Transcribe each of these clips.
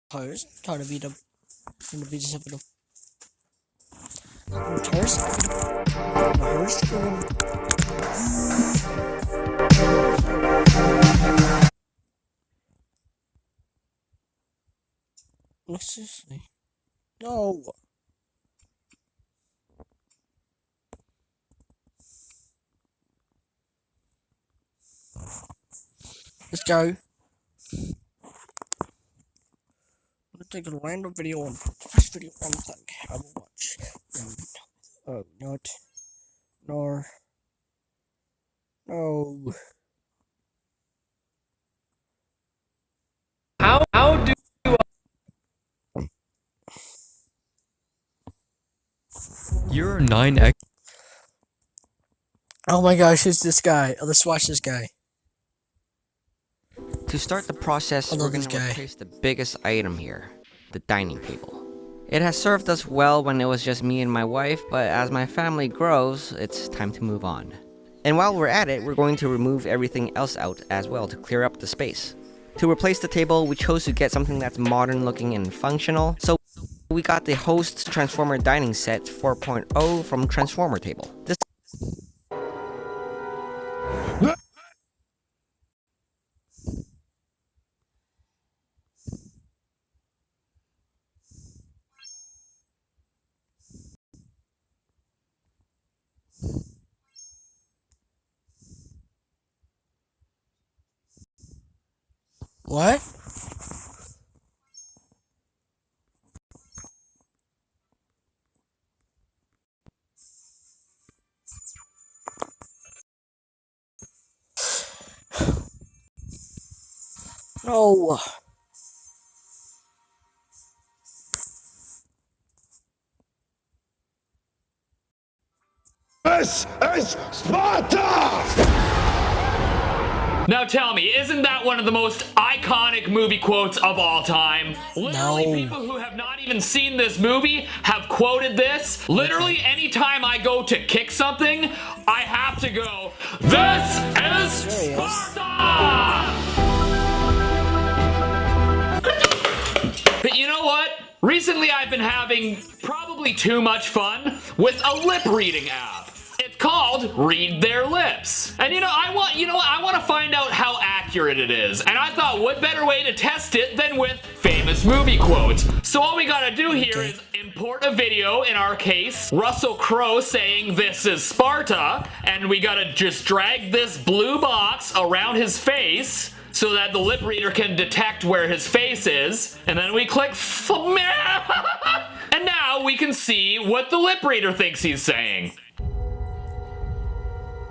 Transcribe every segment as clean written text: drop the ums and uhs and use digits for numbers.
Toast, trying to beat him. I'm gonna beat this up with him. Toast, seriously. No. Let's go. Take a random video on first video on thing I will watch. Oh, not. Nor. No. How do you're 9x? Oh my gosh, who's this guy? Oh, let's watch this guy. To start the process, we're going to replace the biggest item here, the dining table. It has served us well when it was just me and my wife, but as my family grows, it's time to move on. And while we're at it, we're going to remove everything else out as well to clear up the space. To replace the table, we chose to get something that's modern looking and functional, so we got the Host Transformer Dining Set 4.0 from Transformer Table. This What? No. This is Sparta! Now tell me, isn't that one of the most iconic movie quotes of all time? Literally, people who have not even seen this movie have quoted this. Literally, anytime I go to kick something, I have to go, "This is Sparta!" But you know what? Recently, I've been having probably too much fun with a lip reading app. It's called Read Their Lips. And I want to find out how accurate it is. And I thought, what better way to test it than with famous movie quotes? So all we gotta do here is import a video, in our case, Russell Crowe saying "This is Sparta," and we gotta just drag this blue box around his face so that the lip reader can detect where his face is, and then we click and now we can see what the lip reader thinks he's saying.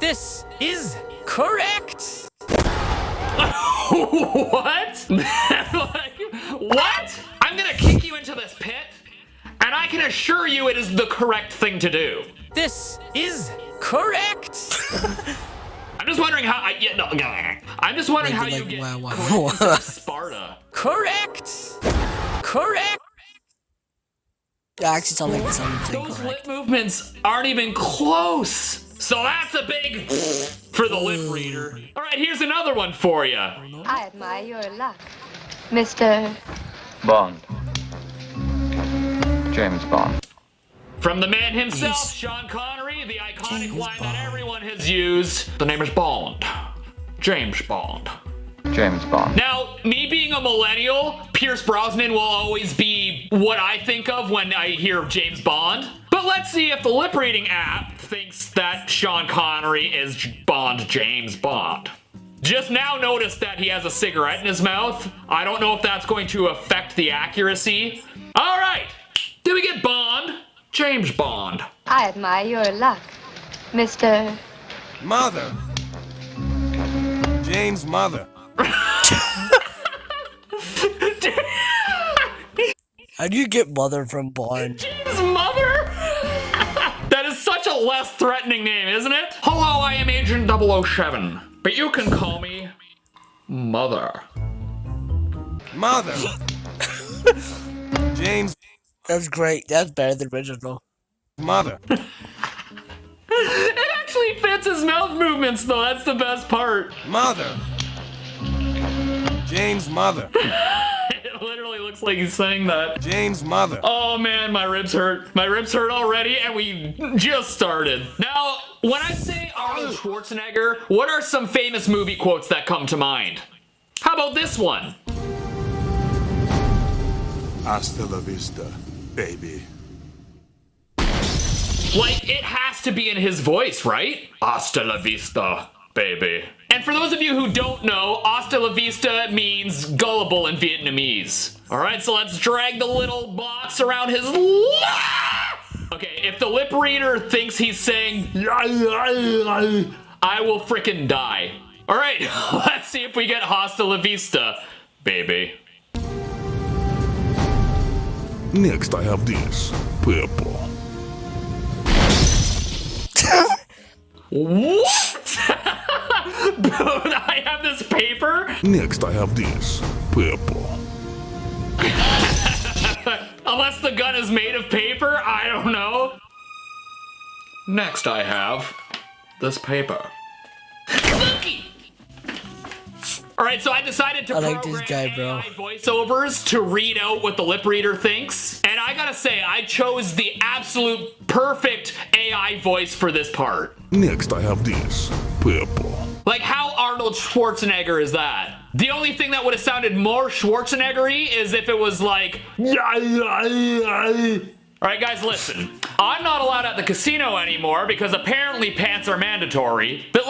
This is correct! What? What? I'm gonna kick you into this pit, and I can assure you it is the correct thing to do. This is correct! I'm just wondering how I'm just wondering how you get correct into Sparta. Correct! Correct! Yeah, actually, something Those correct. lip movements aren't even close. So that's a big for the lip reader. All right, here's another one for you. I admire your luck, Mr. Bond. James Bond. From the man himself, Sean Connery, the iconic line that everyone has used. The name is Bond. James Bond. James Bond. Now, me being a millennial, Pierce Brosnan will always be what I think of when I hear James Bond. But let's see if the lip reading app thinks that Sean Connery is James Bond. Just now noticed that he has a cigarette in his mouth. I don't know if that's going to affect the accuracy. All right, did we get Bond? James Bond. I admire your luck, Mr. Mother. Jane's mother. How do you get mother from Bond? James' mother? That is such a less threatening name, isn't it? Hello, I am Agent 007, but you can call me Mother. Mother. Jane's That's great. That's better than original. mother. It actually fits his mouth movements, though. That's the best part. Mother. Jane's mother. It It literally looks like he's saying that. Jane's mother. Oh man, my ribs hurt. My ribs hurt already, and we just started. Now, when I say Arnold Schwarzenegger, what are some famous movie quotes that come to mind? How about this one? Hasta la vista, baby. Like, it has to be in his voice, right? Hasta la vista, baby. And for those of you who don't know, hasta la vista means gullible in Vietnamese. All right, so let's drag the little box around his... Okay, if the lip reader thinks he's saying... I will frickin' die. All right, let's see if we get hasta la vista, baby. Next, I have this purple. What? Dude, I have this paper? Next, I have this purple. Unless the gun is made of paper, I don't know. Next, I have this paper. Alright, so I decided to like this guy, bro. AI voiceovers to read out what the lip reader thinks. And I gotta say, I chose the absolute perfect AI voice for this part. Next, I have this purple. Like, how Arnold Schwarzenegger is that? The only thing that would have sounded more Schwarzenegger-y is if it was like... Alright guys, listen. I'm not allowed at the casino anymore because apparently pants are mandatory. But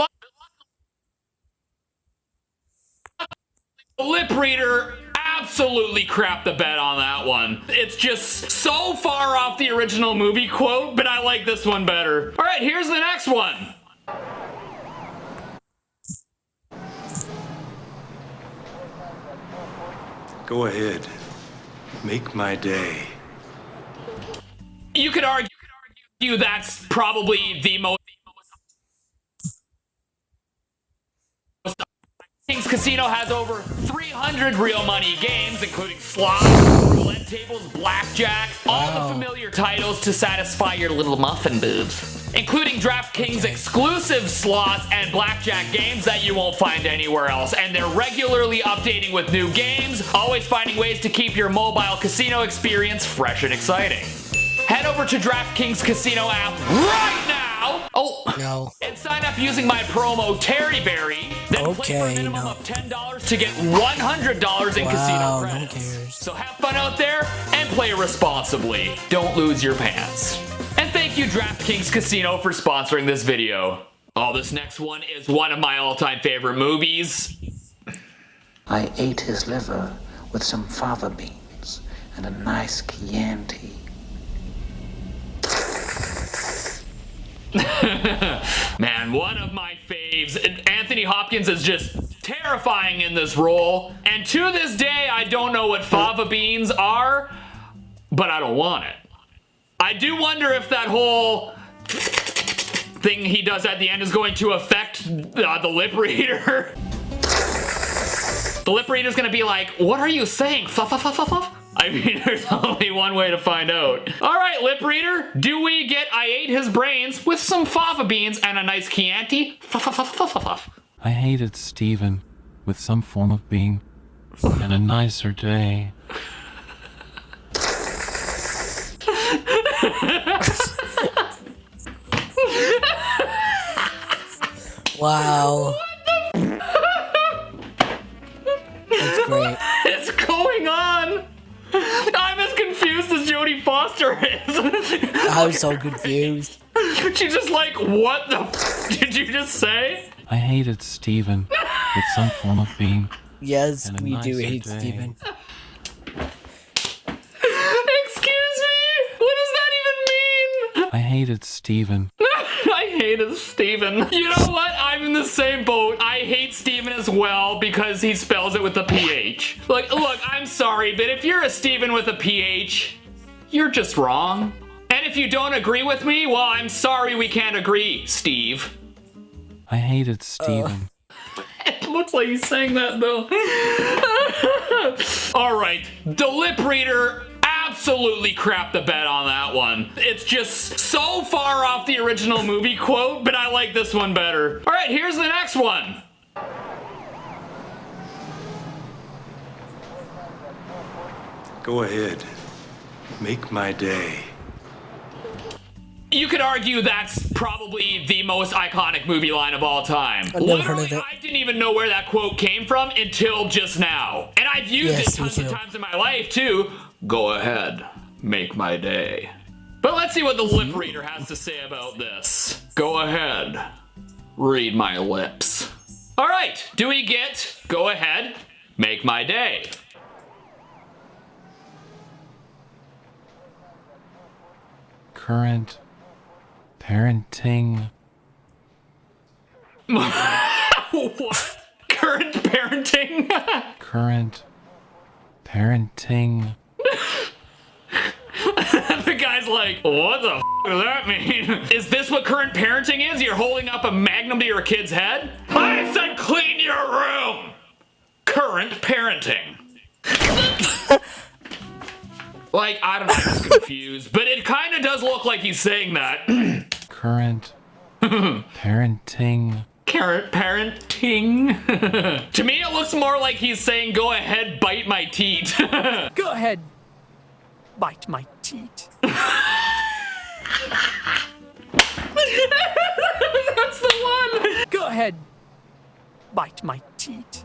the lip reader absolutely crapped the bed on that one. It's just so far off the original movie quote, but I like this one better. Alright, here's the next one. Go ahead. Make my day. You could argue that's probably the most... King's Casino has over 300 real money games, including slots, roulette tables, blackjack, all the familiar titles to satisfy your little muffin boobs, including DraftKings exclusive slots and blackjack games that you won't find anywhere else. And they're regularly updating with new games, always finding ways to keep your mobile casino experience fresh and exciting. Head over to DraftKings Casino app right now. Oh, no. And sign up using my promo Terryberry. Then play for a minimum of $10 to get $100 in casino credits. So have fun out there and play responsibly. Don't lose your pants. And thank you DraftKings Casino for sponsoring this video. Oh, this next one is one of my all-time favorite movies. I ate his liver with some fava beans and a nice Chianti. Man, one of my faves. Anthony Hopkins is just terrifying in this role. And to this day, I don't know what fava beans are, but I don't want it. I do wonder if that whole thing he does at the end is going to affect the lip reader. The lip reader's gonna be like, what are you saying? Fluff, fluff, fluff, fluff, fluff? I mean, there's only one way to find out. All right, lip reader, do we get I ate his brains with some fava beans and a nice Chianti? Fluff, fluff, fluff, fluff, fluff. I hated Steven with some form of being and a nicer day. Wow. That's great. What's going on? I'm as confused as Jodie Foster is. I'm so confused. She's just like, what the f did you just say? I hated Steven with some form of being. Yes, and a we do nicer hate day. Steven. Excuse me? What does that even mean? I hated Steven. I hated Steven. You know what? I'm in the same boat. I hate Steven as well because he spells it with a PH. Look, I'm sorry, but if you're a Steven with a PH, you're just wrong. And if you don't agree with me, well, I'm sorry we can't agree, Steve. I hated Steven. It looks like he's saying that, though. All right, the lip reader absolutely crapped the bed on that one. It's just so far off the original movie quote, but I like this one better. All right, here's the next one. Go ahead. Make my day. You could argue that's probably the most iconic movie line of all time. I've never heard of Literally, it. I didn't even know where that quote came from until just now. And I've used Yes, it me tons of too. times in my life too. Go ahead, make my day. But let's see what the lip reader has to say about this. Go ahead, read my lips. All right, do we get go ahead, make my day? Current parenting. What? Current parenting? Current parenting. The guy's like, what the does that mean? Is this what current parenting is? You're holding up a magnum to your kid's head? I said clean your room! Current parenting. Like, I don't know, I'm just confused, but it kind of does look like he's saying that. Current parenting. Current parenting. To me, it looks more like he's saying, go ahead, bite my teat. Go ahead. Bite my teat. That's the one. Go ahead. Bite my teat.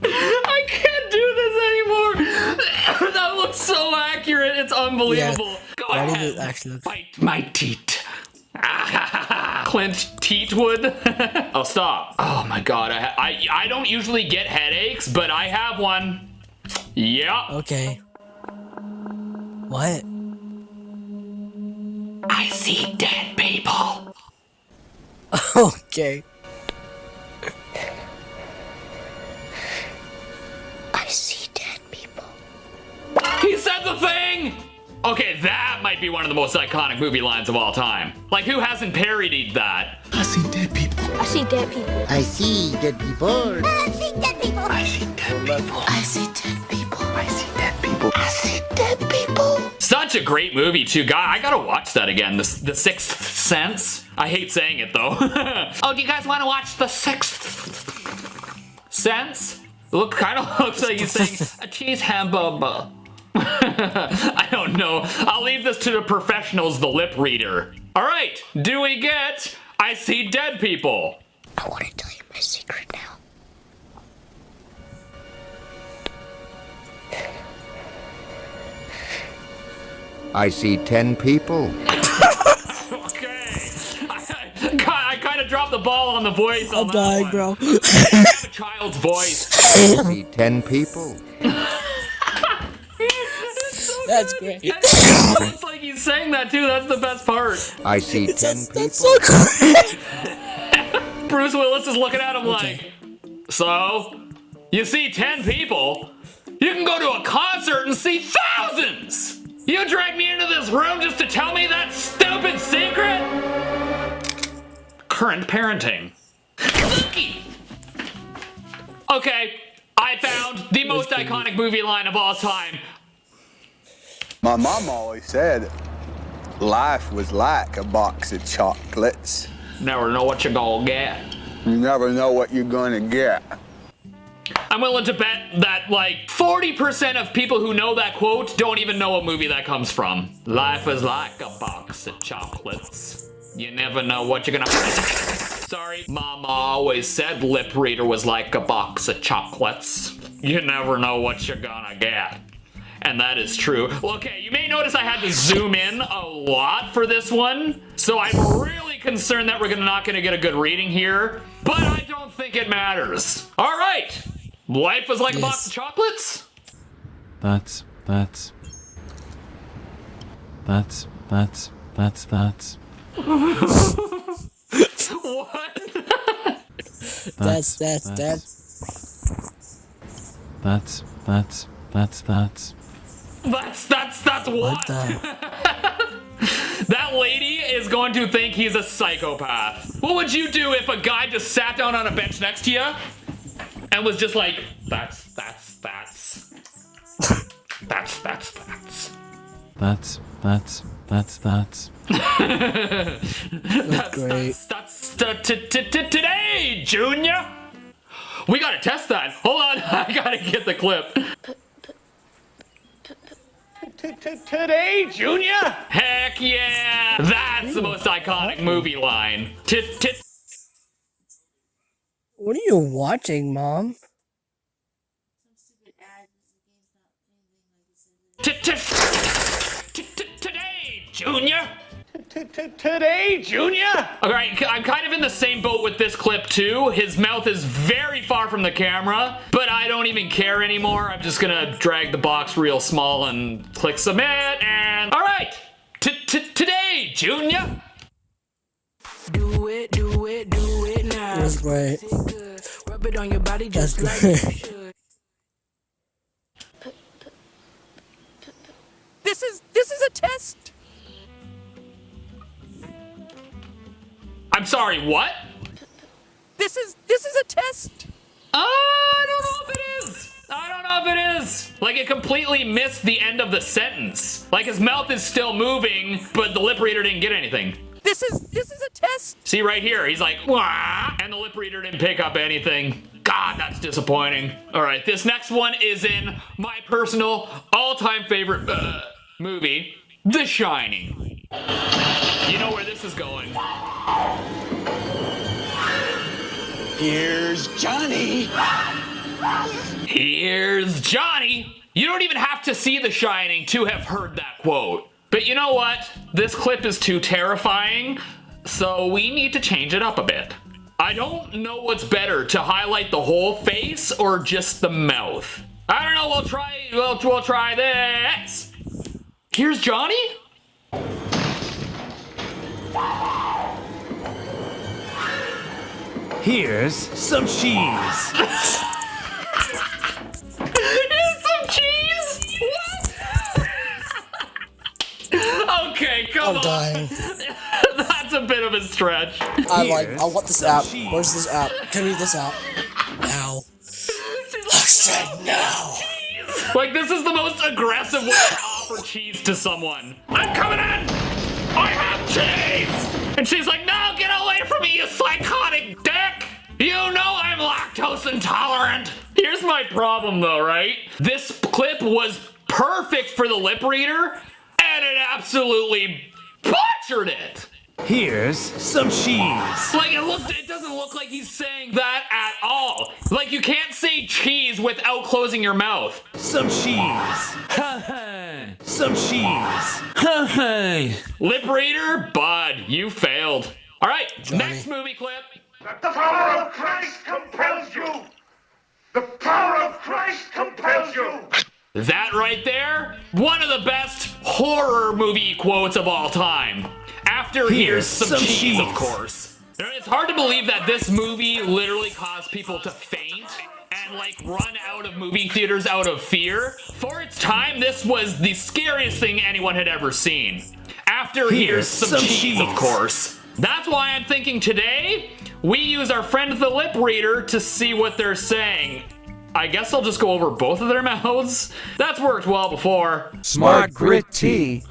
I can't do this anymore. That looks so accurate. It's unbelievable. Yeah, Go why did ahead. it actually look- Bite my teat. Clint Teatwood. Oh, stop. Oh my God. I don't usually get headaches, but I have one. Yeah. Okay. What? I see dead people. Okay. I see dead people. He said the thing! Okay, that might be one of the most iconic movie lines of all time. Like, who hasn't parodied that? I see dead people. I see dead people. I see dead people. I see dead people. I see dead people. I see dead people. I see dead people. I see dead people. Such a great movie, too. God, I gotta watch that again. The Sixth Sense. I hate saying it, though. Oh, do you guys want to watch The Sixth Sense? Kind of looks like he's saying a cheese hamburger. I don't know. I'll leave this to the professionals, the lip reader. All right, do we get I see dead people? I want to tell you my secret now. I see 10 people. Okay. I kind of dropped the ball on the voice. I'm dying, bro. I have a child's voice. I see 10 people. That's great. It's like he's saying that too. That's the best part. I see 10 people. That's so great. Bruce Willis is looking at him like, so, you see 10 people? You can go to a concert and see thousands! You dragged me into this room just to tell me that stupid secret? Current parenting. Okay, I found the most iconic movie line of all time. My mom always said life was like a box of chocolates. Never know what you're gonna get. You never know what you're gonna get. I'm willing to bet that like 40% of people who know that quote don't even know what movie that comes from. Life is like a box of chocolates. You never know what you're gonna... Sorry, Mama always said lip reader was like a box of chocolates. You never know what you're gonna get. And that is true. Okay, you may notice I had to zoom in a lot for this one. So I'm really concerned that we're not gonna get a good reading here. But I don't think it matters. All right. Life was like a box of chocolates? That's. What? That's what? That lady is going to think he's a psychopath. What would you do if a guy just sat down on a bench next to you and was just like, that's. Today, Junior. We gotta test that. Hold on, I gotta get the clip. Today, Junior? Heck yeah! That's the most iconic movie line. What are you watching, Mom? Today, Junior? Today, Junior? Alright, I'm kind of in the same boat with this clip too. His mouth is very far from the camera, but I don't even care anymore. I'm just gonna drag the box real small and click submit, and alright! Today, Junior? Do it now. That's great. Rub it on your body That's just like great. you should. This is a test. I'm sorry, what? This is a test. I don't know if it is. I don't know if it is. Like, it completely missed the end of the sentence. Like, his mouth is still moving, but the lip reader didn't get anything. This is a test. See right here, he's like, wah, and the lip reader didn't pick up anything. God, that's disappointing. All right, this next one is in my personal all-time favorite movie, The Shining. You know where this is going. Here's Johnny. Here's Johnny. You don't even have to see The Shining to have heard that quote. But you know what? This clip is too terrifying, so we need to change it up a bit. I don't know what's better, to highlight the whole face or just the mouth. I don't know, we'll try this. Here's Johnny? Here's some cheese. Here's some cheese? What? Okay, come on. I'm dying. That's a bit of a stretch. I want this app. Where's this app? Give me this app. Now. I said no. Like, this is the most aggressive way to offer cheese to someone. I'm coming in! I have cheese! And she's like, no, get away from me, you psychotic dick! You know I'm lactose intolerant! Here's my problem though, right? This clip was perfect for the lip reader, and it absolutely butchered it! Here's some cheese. Like, it doesn't look like he's saying that at all. Like, you can't say cheese without closing your mouth. Some cheese. Some cheese. Lip reader, bud, you failed. All right, Johnny. Next movie clip. The power of Christ compels you. The power of Christ compels you. That right there, one of the best horror movie quotes of all time. After here's some cheese, of course. It's hard to believe that this movie literally caused people to faint and like run out of movie theaters out of fear. For its time, this was the scariest thing anyone had ever seen. After here's some cheese, of course. That's why I'm thinking today, we use our friend the lip reader to see what they're saying. I guess I'll just go over both of their mouths. That's worked well before. Smart gritty.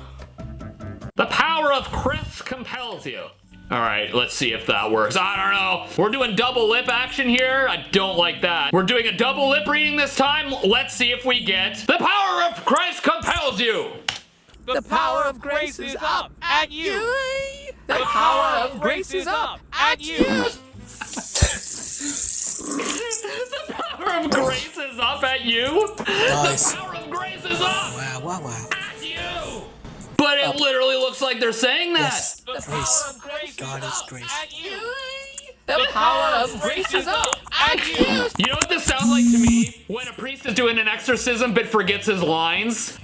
The power of Chris compels you. All right, let's see if that works. I don't know. We're doing double lip action here. I don't like that. We're doing a double lip reading this time. Let's see if we get the power of Christ compels you. The power of grace is up at you. The power of grace is up at you. The power of grace is up at you. Nice. The power of grace is up Wow. at you. But it literally looks like they're saying that. Yes. Grace. God is grace. The power of grace is up at you. You know what this sounds like to me? When a priest is doing an exorcism but forgets his lines.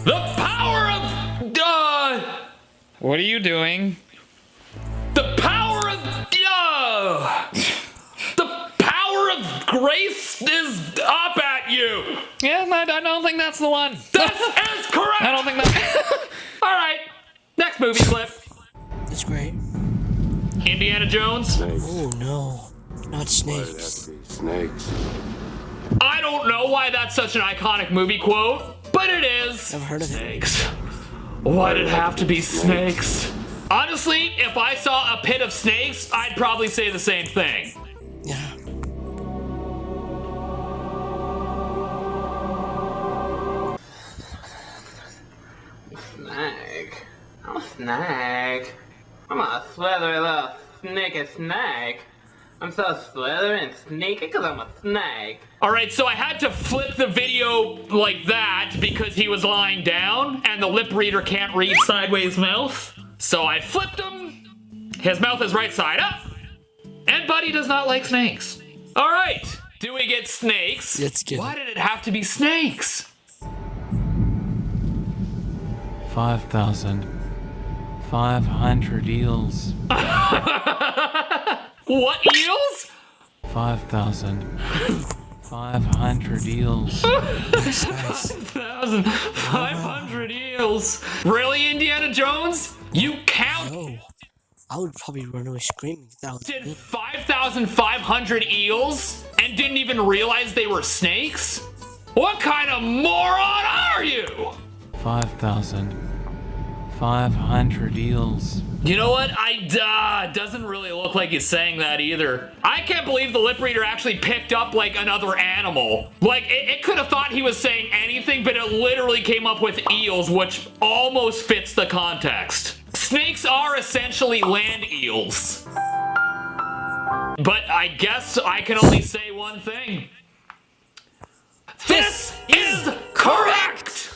The power of God. What are you doing? The power of the power of grace is up at you. Yeah, I don't think that's the one. That is correct. I don't think that. All right, next movie clip. That's great. Indiana Jones. Oh no, not snakes. Snakes. I don't know why that's such an iconic movie quote, but it is. Never heard of it. Snakes. Why'd it have to be snakes? Honestly, if I saw a pit of snakes, I'd probably say the same thing. Yeah. snake. I'm a slithery little sneaky snake. I'm so slithery and sneaky because I'm a snake. Alright, so I had to flip the video like that because he was lying down and the lip reader can't read sideways mouth. So I flipped him. His mouth is right side up. And Buddy does not like snakes. Alright, do we get snakes? Let's get Why did it have to be snakes? 5,500 eels. What eels? 5,500 eels. 5,500 eels. Really, Indiana Jones? You count? No. I would probably run away screaming. Did 5,500 eels and didn't even realize they were snakes? What kind of moron are you? 5,500 eels. You know what? Doesn't really look like he's saying that either. I can't believe the lip reader actually picked up like another animal. Like it could have thought he was saying anything, but it literally came up with eels, which almost fits the context. Snakes are essentially land eels. But I guess I can only say one thing. This is correct!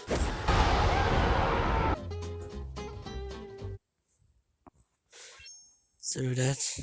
So that's